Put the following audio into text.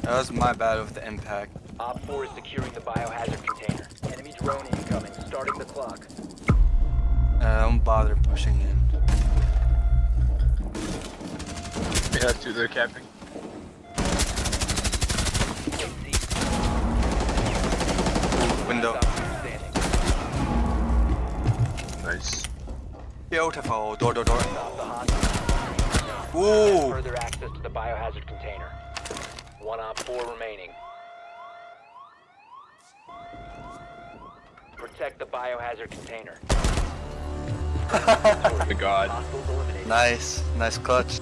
That was my bad with the impact. Op 4 is securing the biohazard container. Enemy drone incoming. Starting the clock. Don't bother pushing in. Yeah, two there capping. Window. Nice. Beautiful. Door. Stop the hostage. Ooh. Further access to the biohazard container. One Op 4 remaining. Protect the biohazard container. Oh my god. Hostiles eliminated. Nice clutch.